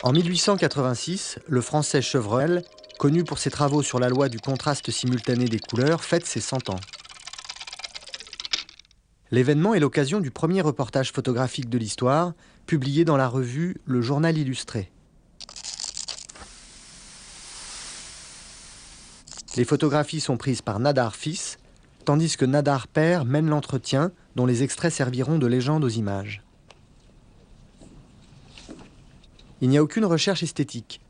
En 1886, le Français Chevreul, connu pour ses travaux sur la loi du contraste simultané des couleurs, fête ses 100 ans. L'événement est l'occasion du premier reportage photographique de l'histoire, publié dans la revue Le Journal Illustré. Les photographies sont prises par Nadar fils, tandis que Nadar père mène l'entretien, dont les extraits serviront de légende aux images. Il n'y a aucune recherche esthétique.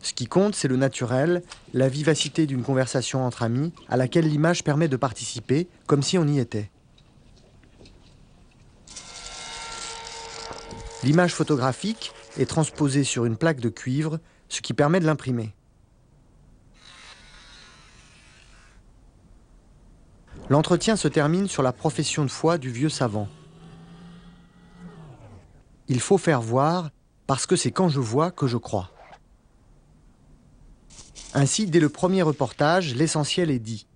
Ce qui compte, c'est le naturel, la vivacité d'une conversation entre amis, à laquelle l'image permet de participer, comme si on y était. L'image photographique est transposée sur une plaque de cuivre, ce qui permet de l'imprimer. L'entretien se termine sur la profession de foi du vieux savant. Il faut faire voir, parce que c'est quand je vois que je crois. Ainsi, dès le premier reportage, l'essentiel est dit.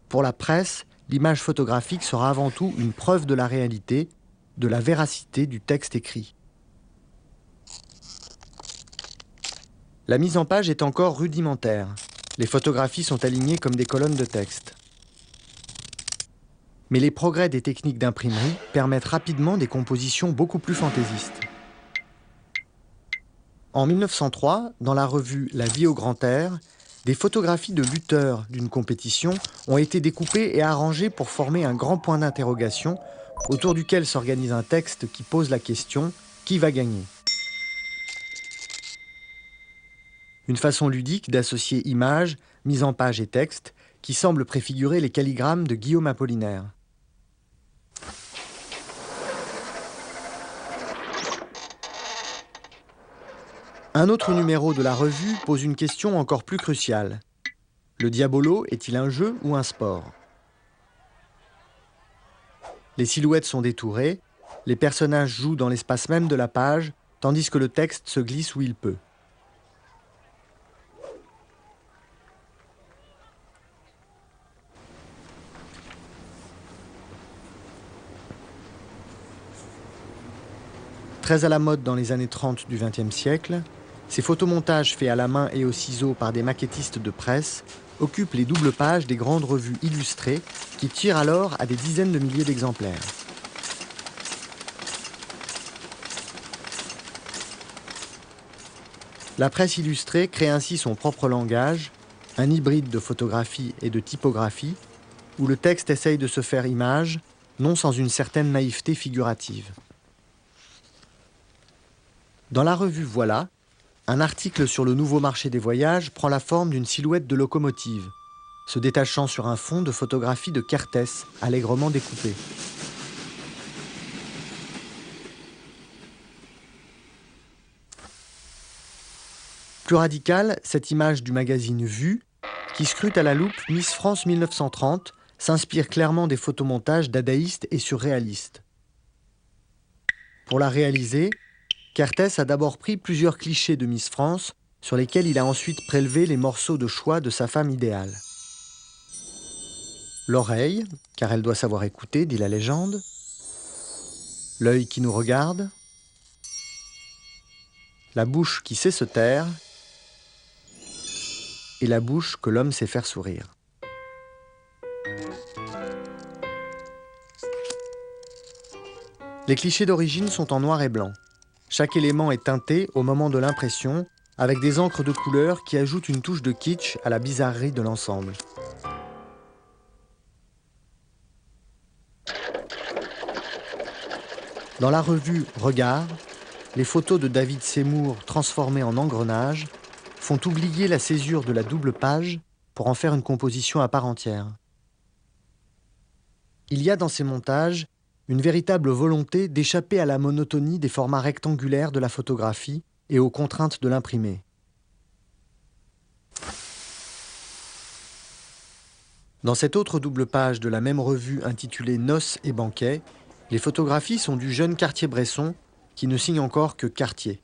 Pour la presse, l'image photographique sera avant tout une preuve de la réalité, de la véracité du texte écrit. La mise en page est encore rudimentaire. Les photographies sont alignées comme des colonnes de texte. Mais les progrès des techniques d'imprimerie permettent rapidement des compositions beaucoup plus fantaisistes. En 1903, dans la revue La vie au grand air, des photographies de lutteurs d'une compétition ont été découpées et arrangées pour former un grand point d'interrogation autour duquel s'organise un texte qui pose la question « Qui va gagner ?» Une façon ludique d'associer images, mise en page et texte qui semble préfigurer les calligrammes de Guillaume Apollinaire. Un autre numéro de la revue pose une question encore plus cruciale. Le diabolo est-il un jeu ou un sport ? Les silhouettes sont détourées, les personnages jouent dans l'espace même de la page, tandis que le texte se glisse où il peut. Très à la mode dans les années 30 du XXe siècle, ces photomontages faits à la main et au ciseau par des maquettistes de presse occupent les doubles pages des grandes revues illustrées qui tirent alors à des dizaines de milliers d'exemplaires. La presse illustrée crée ainsi son propre langage, un hybride de photographie et de typographie, où le texte essaye de se faire image, non sans une certaine naïveté figurative. Dans la revue Voilà, un article sur le nouveau marché des voyages prend la forme d'une silhouette de locomotive, se détachant sur un fond de photographies de Kertész, allègrement découpées. Plus radicale, cette image du magazine Vue, qui scrute à la loupe Miss France 1930, s'inspire clairement des photomontages dadaïstes et surréalistes. Pour la réaliser, Kertész a d'abord pris plusieurs clichés de Miss France, sur lesquels il a ensuite prélevé les morceaux de choix de sa femme idéale. L'oreille, car elle doit savoir écouter, dit la légende. L'œil qui nous regarde. La bouche qui sait se taire. Et la bouche que l'homme sait faire sourire. Les clichés d'origine sont en noir et blanc. Chaque élément est teinté au moment de l'impression, avec des encres de couleur qui ajoutent une touche de kitsch à la bizarrerie de l'ensemble. Dans la revue Regard, les photos de David Seymour transformées en engrenages font oublier la césure de la double page pour en faire une composition à part entière. Il y a dans ces montages une véritable volonté d'échapper à la monotonie des formats rectangulaires de la photographie et aux contraintes de l'imprimé. Dans cette autre double page de la même revue intitulée Noces et banquets, les photographies sont du jeune Cartier-Bresson qui ne signe encore que Cartier.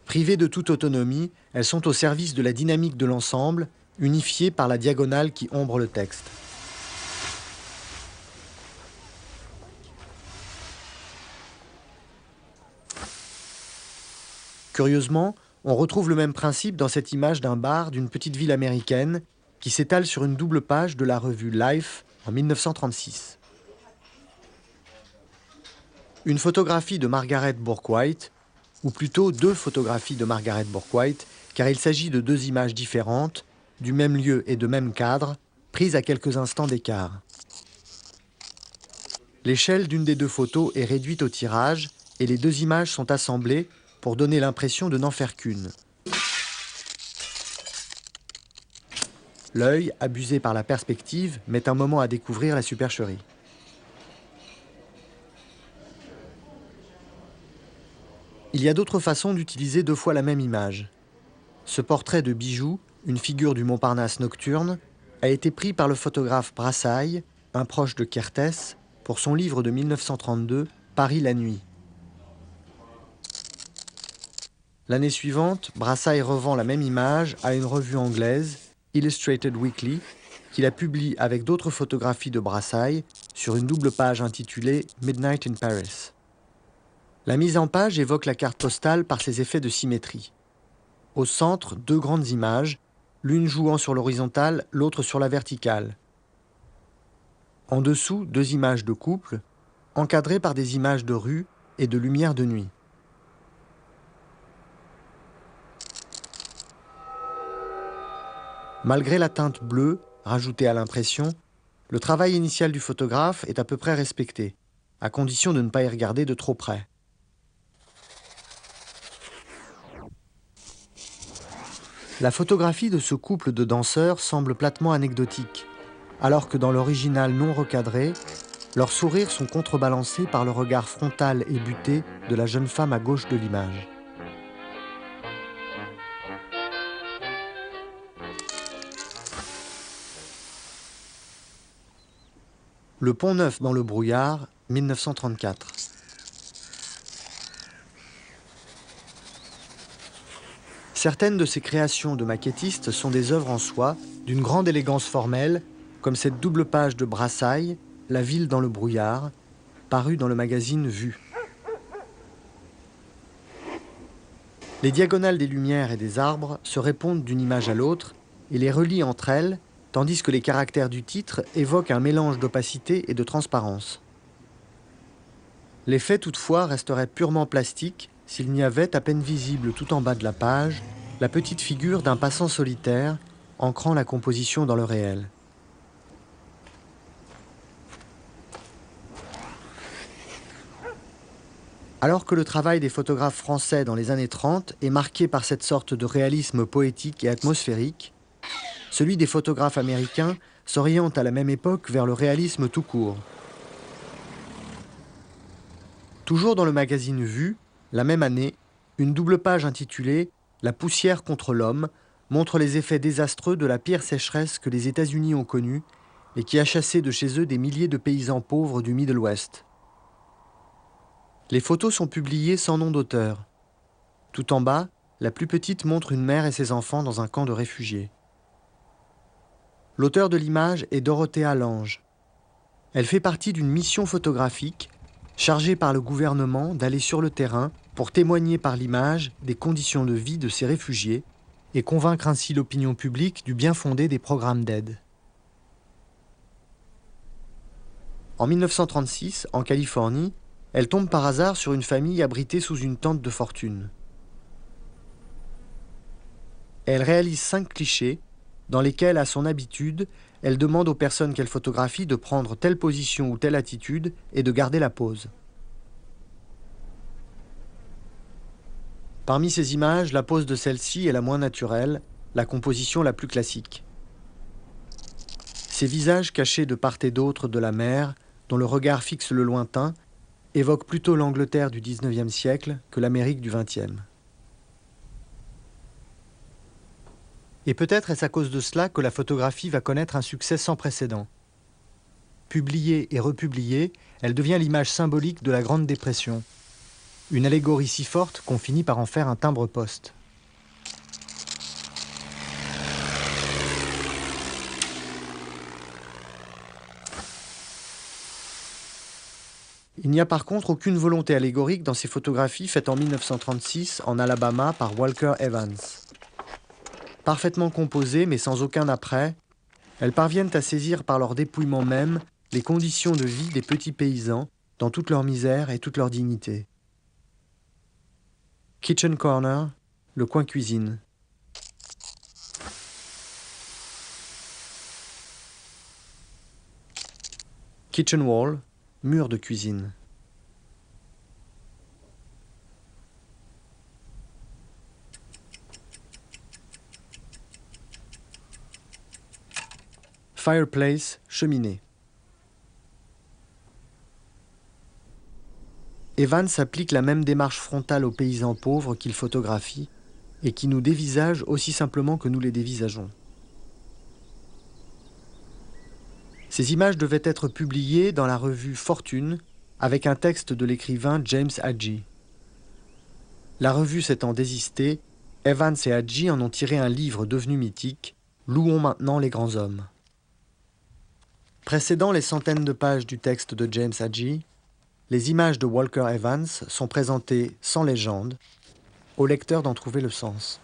Privées de toute autonomie, elles sont au service de la dynamique de l'ensemble, unifiées par la diagonale qui ombre le texte. Curieusement, on retrouve le même principe dans cette image d'un bar d'une petite ville américaine qui s'étale sur une double page de la revue Life en 1936. Une photographie de Margaret Bourke-White, ou plutôt deux photographies de Margaret Bourke-White, car il s'agit de deux images différentes, du même lieu et de même cadre, prises à quelques instants d'écart. L'échelle d'une des deux photos est réduite au tirage et les deux images sont assemblées pour donner l'impression de n'en faire qu'une. L'œil, abusé par la perspective, met un moment à découvrir la supercherie. Il y a d'autres façons d'utiliser deux fois la même image. Ce portrait de Bijou, une figure du Montparnasse nocturne, a été pris par le photographe Brassailles, un proche de Kertész, pour son livre de 1932, Paris la nuit. L'année suivante, Brassailles revend la même image à une revue anglaise, Illustrated Weekly, qui la publie avec d'autres photographies de Brassailles sur une double page intitulée Midnight in Paris. La mise en page évoque la carte postale par ses effets de symétrie. Au centre, deux grandes images, l'une jouant sur l'horizontale, l'autre sur la verticale. En dessous, deux images de couple, encadrées par des images de rue et de lumière de nuit. Malgré la teinte bleue, rajoutée à l'impression, le travail initial du photographe est à peu près respecté, à condition de ne pas y regarder de trop près. La photographie de ce couple de danseurs semble platement anecdotique, alors que dans l'original non recadré, leurs sourires sont contrebalancés par le regard frontal et buté de la jeune femme à gauche de l'image. Le Pont Neuf dans le brouillard, 1934. Certaines de ces créations de maquettistes sont des œuvres en soi, d'une grande élégance formelle, comme cette double page de Brassailles, La ville dans le brouillard, parue dans le magazine Vue. Les diagonales des lumières et des arbres se répondent d'une image à l'autre et les relient entre elles, tandis que les caractères du titre évoquent un mélange d'opacité et de transparence. L'effet toutefois resterait purement plastique s'il n'y avait, à peine visible tout en bas de la page, la petite figure d'un passant solitaire, ancrant la composition dans le réel. Alors que le travail des photographes français dans les années 30 est marqué par cette sorte de réalisme poétique et atmosphérique, celui des photographes américains s'oriente à la même époque vers le réalisme tout court. Toujours dans le magazine Vue, la même année, une double page intitulée « La poussière contre l'homme » montre les effets désastreux de la pire sécheresse que les États-Unis ont connue et qui a chassé de chez eux des milliers de paysans pauvres du Middle West. Les photos sont publiées sans nom d'auteur. Tout en bas, la plus petite montre une mère et ses enfants dans un camp de réfugiés. L'auteur de l'image est Dorothea Lange. Elle fait partie d'une mission photographique chargée par le gouvernement d'aller sur le terrain pour témoigner par l'image des conditions de vie de ces réfugiés et convaincre ainsi l'opinion publique du bien fondé des programmes d'aide. En 1936, en Californie, elle tombe par hasard sur une famille abritée sous une tente de fortune. Elle réalise 5 clichés dans lesquels, à son habitude, elle demande aux personnes qu'elle photographie de prendre telle position ou telle attitude et de garder la pose. Parmi ces images, la pose de celle-ci est la moins naturelle, la composition la plus classique. Ces visages cachés de part et d'autre de la mer, dont le regard fixe le lointain, évoquent plutôt l'Angleterre du XIXe siècle que l'Amérique du XXe. Et peut-être est-ce à cause de cela que la photographie va connaître un succès sans précédent. Publiée et republiée, elle devient l'image symbolique de la Grande Dépression. Une allégorie si forte qu'on finit par en faire un timbre-poste. Il n'y a par contre aucune volonté allégorique dans ces photographies faites en 1936 en Alabama par Walker Evans. Parfaitement composées mais sans aucun après, elles parviennent à saisir par leur dépouillement même les conditions de vie des petits paysans dans toute leur misère et toute leur dignité. Kitchen Corner, le coin cuisine. Kitchen Wall, mur de cuisine. Fireplace, cheminée. Evans applique la même démarche frontale aux paysans pauvres qu'il photographie et qui nous dévisagent aussi simplement que nous les dévisageons. Ces images devaient être publiées dans la revue Fortune avec un texte de l'écrivain James Hadji. La revue s'étant désistée, Evans et Hadji en ont tiré un livre devenu mythique, Louons maintenant les grands hommes. Précédant les centaines de pages du texte de James Hadji, les images de Walker Evans sont présentées sans légende, au lecteur d'en trouver le sens.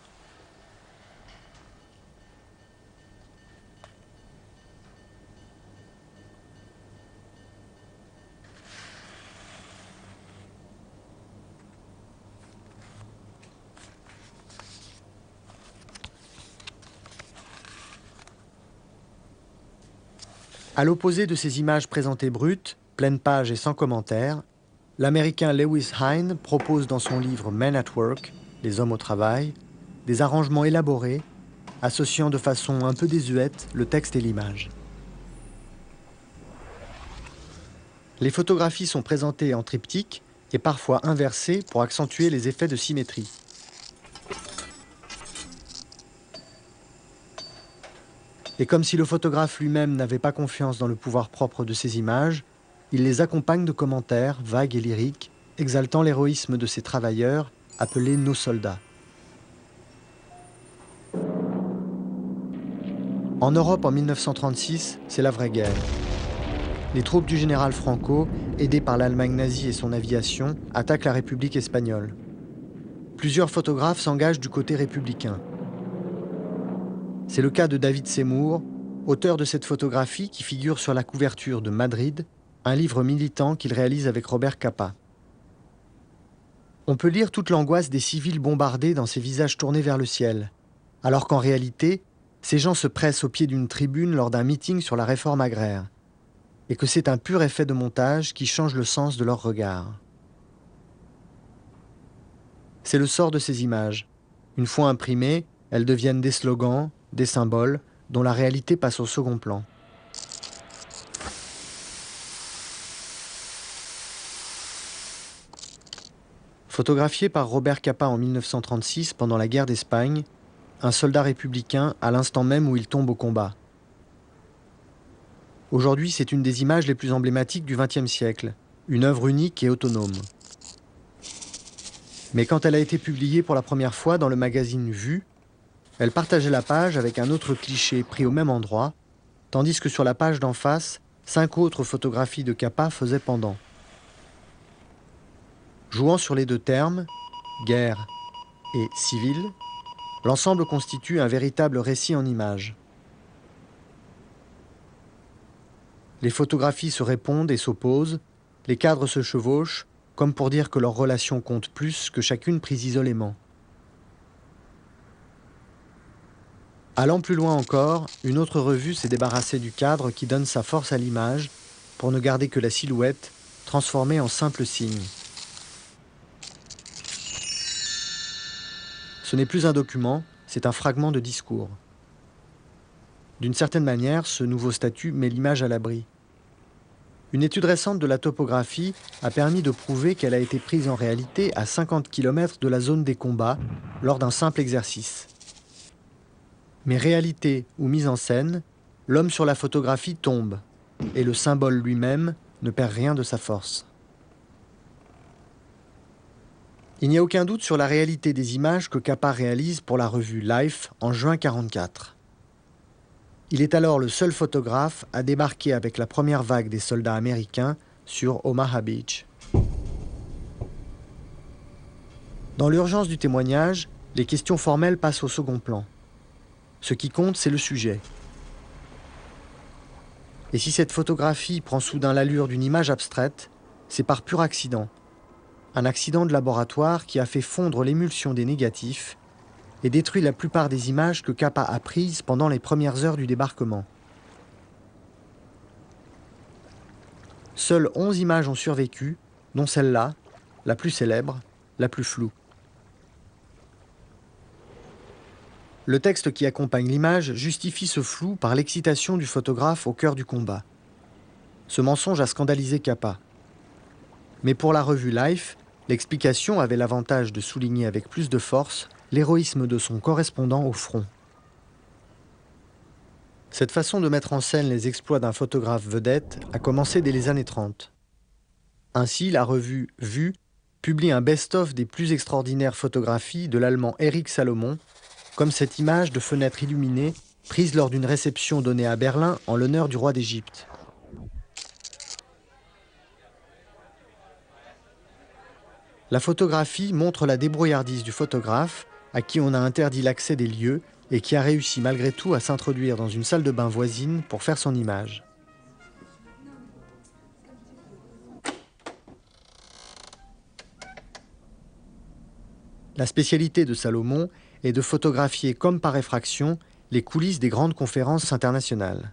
À l'opposé de ces images présentées brutes, pleines pages et sans commentaires, l'Américain Lewis Hine propose dans son livre Men at Work, Les hommes au travail, des arrangements élaborés, associant de façon un peu désuète le texte et l'image. Les photographies sont présentées en triptyque et parfois inversées pour accentuer les effets de symétrie. Et comme si le photographe lui-même n'avait pas confiance dans le pouvoir propre de ces images, il les accompagne de commentaires vagues et lyriques, exaltant l'héroïsme de ces travailleurs appelés nos soldats. En Europe, en 1936, c'est la vraie guerre. Les troupes du général Franco, aidées par l'Allemagne nazie et son aviation, attaquent la République espagnole. Plusieurs photographes s'engagent du côté républicain. C'est le cas de David Seymour, auteur de cette photographie qui figure sur la couverture de Madrid, un livre militant qu'il réalise avec Robert Capa. On peut lire toute l'angoisse des civils bombardés dans ces visages tournés vers le ciel, alors qu'en réalité, ces gens se pressent au pied d'une tribune lors d'un meeting sur la réforme agraire, et que c'est un pur effet de montage qui change le sens de leur regard. C'est le sort de ces images. Une fois imprimées, elles deviennent des slogans, des symboles, dont la réalité passe au second plan. Photographié par Robert Capa en 1936 pendant la guerre d'Espagne, un soldat républicain à l'instant même où il tombe au combat. Aujourd'hui, c'est une des images les plus emblématiques du XXe siècle, une œuvre unique et autonome. Mais quand elle a été publiée pour la première fois dans le magazine Vue, elle partageait la page avec un autre cliché pris au même endroit, tandis que sur la page d'en face, 5 autres photographies de Capa faisaient pendant. Jouant sur les deux termes, guerre et civil, l'ensemble constitue un véritable récit en images. Les photographies se répondent et s'opposent, les cadres se chevauchent, comme pour dire que leur relation compte plus que chacune prise isolément. Allant plus loin encore, une autre revue s'est débarrassée du cadre qui donne sa force à l'image, pour ne garder que la silhouette, transformée en simple signe. Ce n'est plus un document, c'est un fragment de discours. D'une certaine manière, ce nouveau statut met l'image à l'abri. Une étude récente de la topographie a permis de prouver qu'elle a été prise en réalité à 50 km de la zone des combats lors d'un simple exercice. Mais réalité ou mise en scène, l'homme sur la photographie tombe, et le symbole lui-même ne perd rien de sa force. Il n'y a aucun doute sur la réalité des images que Capa réalise pour la revue Life en juin 1944. Il est alors le seul photographe à débarquer avec la première vague des soldats américains sur Omaha Beach. Dans l'urgence du témoignage, les questions formelles passent au second plan. Ce qui compte, c'est le sujet. Et si cette photographie prend soudain l'allure d'une image abstraite, c'est par pur accident. Un accident de laboratoire qui a fait fondre l'émulsion des négatifs et détruit la plupart des images que Capa a prises pendant les premières heures du débarquement. Seules 11 images ont survécu, dont celle-là, la plus célèbre, la plus floue. Le texte qui accompagne l'image justifie ce flou par l'excitation du photographe au cœur du combat. Ce mensonge a scandalisé Capa. Mais pour la revue Life, l'explication avait l'avantage de souligner avec plus de force l'héroïsme de son correspondant au front. Cette façon de mettre en scène les exploits d'un photographe vedette a commencé dès les années 30. Ainsi, la revue Vue publie un best-of des plus extraordinaires photographies de l'Allemand Erich Salomon, comme cette image de fenêtre illuminée prise lors d'une réception donnée à Berlin en l'honneur du roi d'Égypte. La photographie montre la débrouillardise du photographe, à qui on a interdit l'accès des lieux et qui a réussi malgré tout à s'introduire dans une salle de bain voisine pour faire son image. La spécialité de Salomon est de photographier comme par effraction les coulisses des grandes conférences internationales.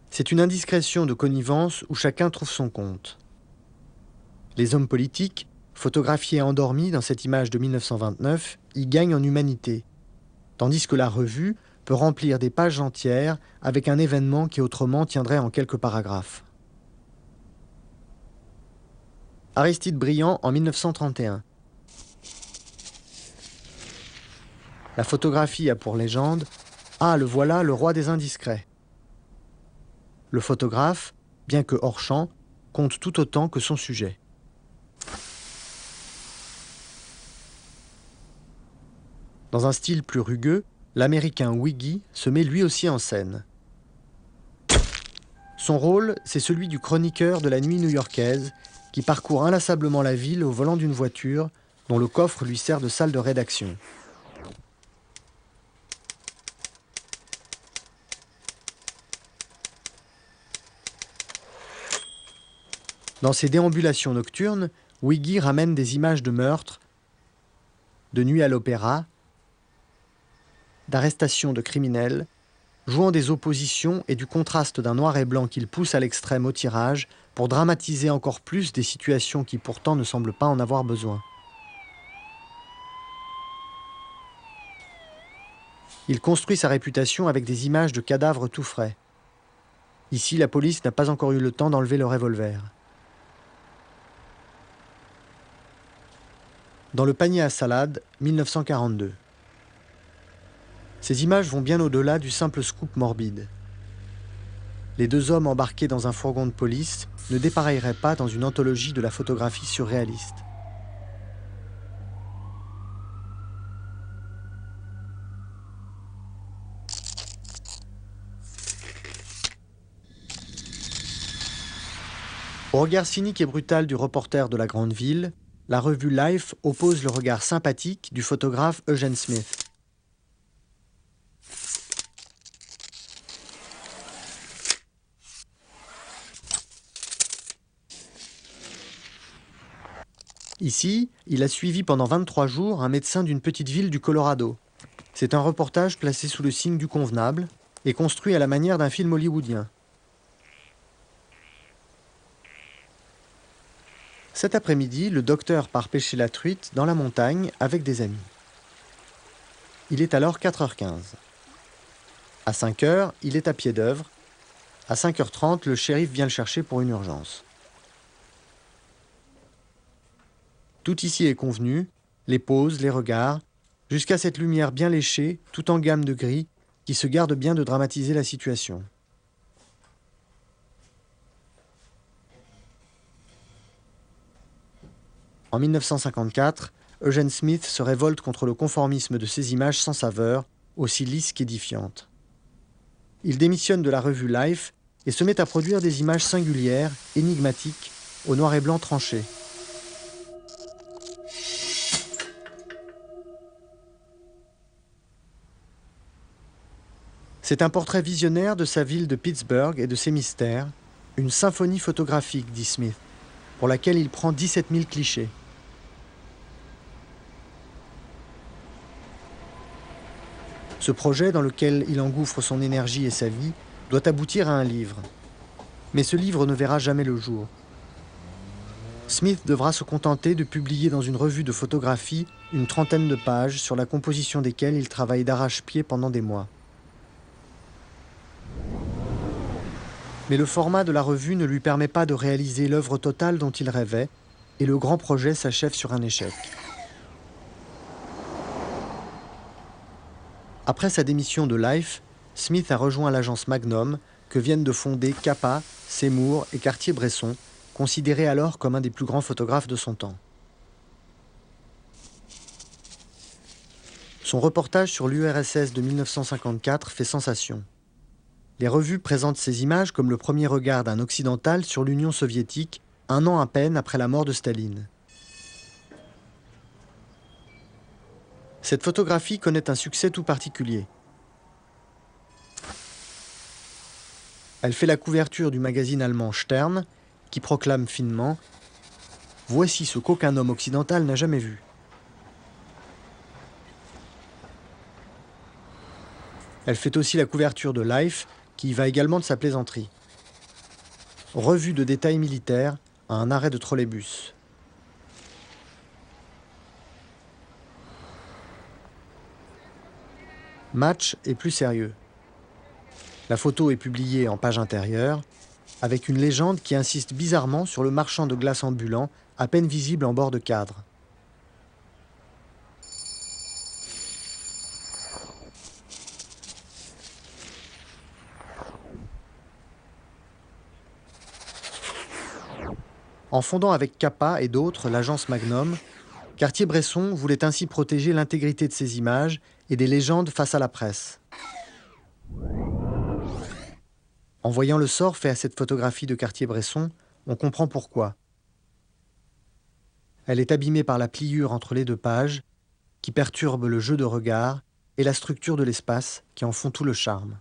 C'est une indiscrétion de connivence où chacun trouve son compte. Les hommes politiques, photographiés endormis dans cette image de 1929, y gagnent en humanité, tandis que la revue peut remplir des pages entières avec un événement qui autrement tiendrait en quelques paragraphes. Aristide Briand en 1931. La photographie a pour légende « Ah, le voilà, le roi des indiscrets ». Le photographe, bien que hors champ, compte tout autant que son sujet. Dans un style plus rugueux, l'Américain Wiggy se met lui aussi en scène. Son rôle, c'est celui du chroniqueur de la nuit new-yorkaise qui parcourt inlassablement la ville au volant d'une voiture dont le coffre lui sert de salle de rédaction. Dans ses déambulations nocturnes, Wiggy ramène des images de meurtres, de nuit à l'opéra, d'arrestations de criminels, jouant des oppositions et du contraste d'un noir et blanc qu'il pousse à l'extrême au tirage pour dramatiser encore plus des situations qui pourtant ne semblent pas en avoir besoin. Il construit sa réputation avec des images de cadavres tout frais. Ici, la police n'a pas encore eu le temps d'enlever le revolver. Dans le panier à salade, 1942. Ces images vont bien au-delà du simple scoop morbide. Les deux hommes embarqués dans un fourgon de police ne dépareilleraient pas dans une anthologie de la photographie surréaliste. Au regard cynique et brutal du reporter de la grande ville, la revue Life oppose le regard sympathique du photographe Eugene Smith. Ici, il a suivi pendant 23 jours un médecin d'une petite ville du Colorado. C'est un reportage placé sous le signe du convenable et construit à la manière d'un film hollywoodien. Cet après-midi, le docteur part pêcher la truite dans la montagne avec des amis. Il est alors 4h15. À 5h, il est à pied d'œuvre. À 5h30, le shérif vient le chercher pour une urgence. Tout ici est convenu, les poses, les regards, jusqu'à cette lumière bien léchée, tout en gamme de gris, qui se garde bien de dramatiser la situation. En 1954, Eugene Smith se révolte contre le conformisme de ces images sans saveur, aussi lisses qu'édifiantes. Il démissionne de la revue Life et se met à produire des images singulières, énigmatiques, au noir et blanc tranché. C'est un portrait visionnaire de sa ville de Pittsburgh et de ses mystères, une symphonie photographique, dit Smith, pour laquelle il prend 17 000 clichés. Ce projet, dans lequel il engouffre son énergie et sa vie, doit aboutir à un livre. Mais ce livre ne verra jamais le jour. Smith devra se contenter de publier dans une revue de photographie une trentaine de pages sur la composition desquelles il travaille d'arrache-pied pendant des mois. Mais le format de la revue ne lui permet pas de réaliser l'œuvre totale dont il rêvait, et le grand projet s'achève sur un échec. Après sa démission de Life, Smith a rejoint l'agence Magnum que viennent de fonder Capa, Seymour et Cartier-Bresson, considéré alors comme un des plus grands photographes de son temps. Son reportage sur l'URSS de 1954 fait sensation. Les revues présentent ces images comme le premier regard d'un occidental sur l'Union soviétique, un an à peine après la mort de Staline. Cette photographie connaît un succès tout particulier. Elle fait la couverture du magazine allemand Stern, qui proclame finement « Voici ce qu'aucun homme occidental n'a jamais vu ». Elle fait aussi la couverture de Life, qui va également de sa plaisanterie. Revue de détails militaires à un arrêt de trolleybus. Match est plus sérieux. La photo est publiée en page intérieure, avec une légende qui insiste bizarrement sur le marchand de glace ambulant, à peine visible en bord de cadre. En fondant avec Capa et d'autres l'agence Magnum, Cartier-Bresson voulait ainsi protéger l'intégrité de ses images et des légendes face à la presse. En voyant le sort fait à cette photographie de Cartier-Bresson, on comprend pourquoi. Elle est abîmée par la pliure entre les deux pages, qui perturbe le jeu de regard, et la structure de l'espace, qui en font tout le charme.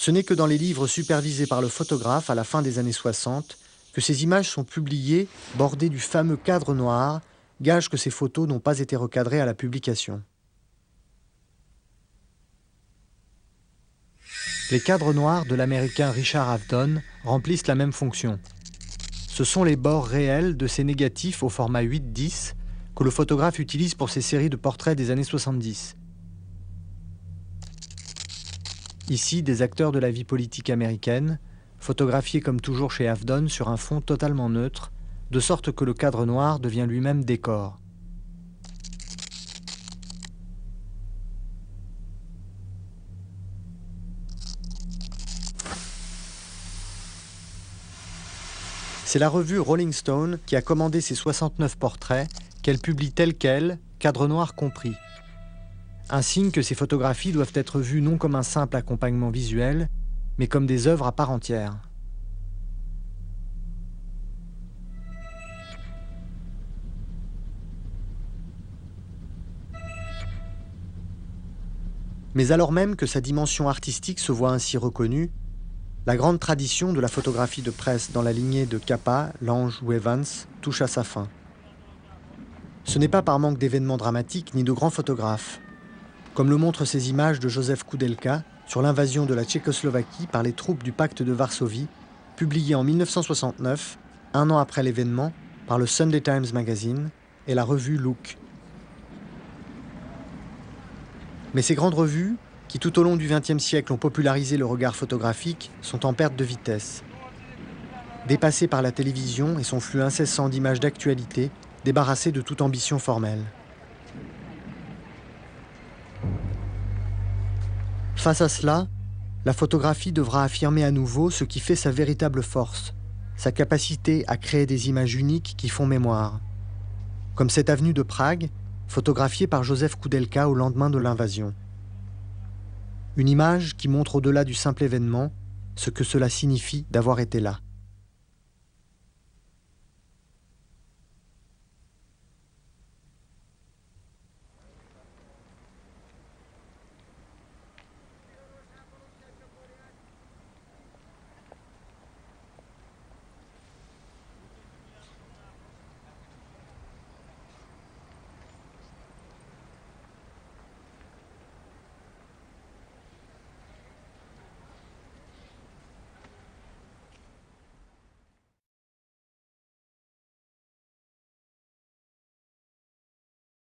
Ce n'est que dans les livres supervisés par le photographe à la fin des années 60 que ces images sont publiées bordées du fameux cadre noir, gage que ces photos n'ont pas été recadrées à la publication. Les cadres noirs de l'américain Richard Avedon remplissent la même fonction. Ce sont les bords réels de ces négatifs au format 8-10 que le photographe utilise pour ses séries de portraits des années 70. Ici, des acteurs de la vie politique américaine, photographiés comme toujours chez Avedon sur un fond totalement neutre, de sorte que le cadre noir devient lui-même décor. C'est la revue Rolling Stone qui a commandé ces 69 portraits, qu'elle publie tels quels, cadre noir compris. Un signe que ces photographies doivent être vues non comme un simple accompagnement visuel, mais comme des œuvres à part entière. Mais alors même que sa dimension artistique se voit ainsi reconnue, la grande tradition de la photographie de presse dans la lignée de Capa, Lange ou Evans touche à sa fin. Ce n'est pas par manque d'événements dramatiques ni de grands photographes, comme le montrent ces images de Joseph Koudelka sur l'invasion de la Tchécoslovaquie par les troupes du pacte de Varsovie, publiées en 1969, un an après l'événement, par le Sunday Times Magazine et la revue Look. Mais ces grandes revues, qui tout au long du XXe siècle ont popularisé le regard photographique, sont en perte de vitesse. Dépassées par la télévision et son flux incessant d'images d'actualité, débarrassées de toute ambition formelle. Face à cela, la photographie devra affirmer à nouveau ce qui fait sa véritable force, sa capacité à créer des images uniques qui font mémoire. Comme cette avenue de Prague, photographiée par Joseph Koudelka au lendemain de l'invasion. Une image qui montre au-delà du simple événement ce que cela signifie d'avoir été là.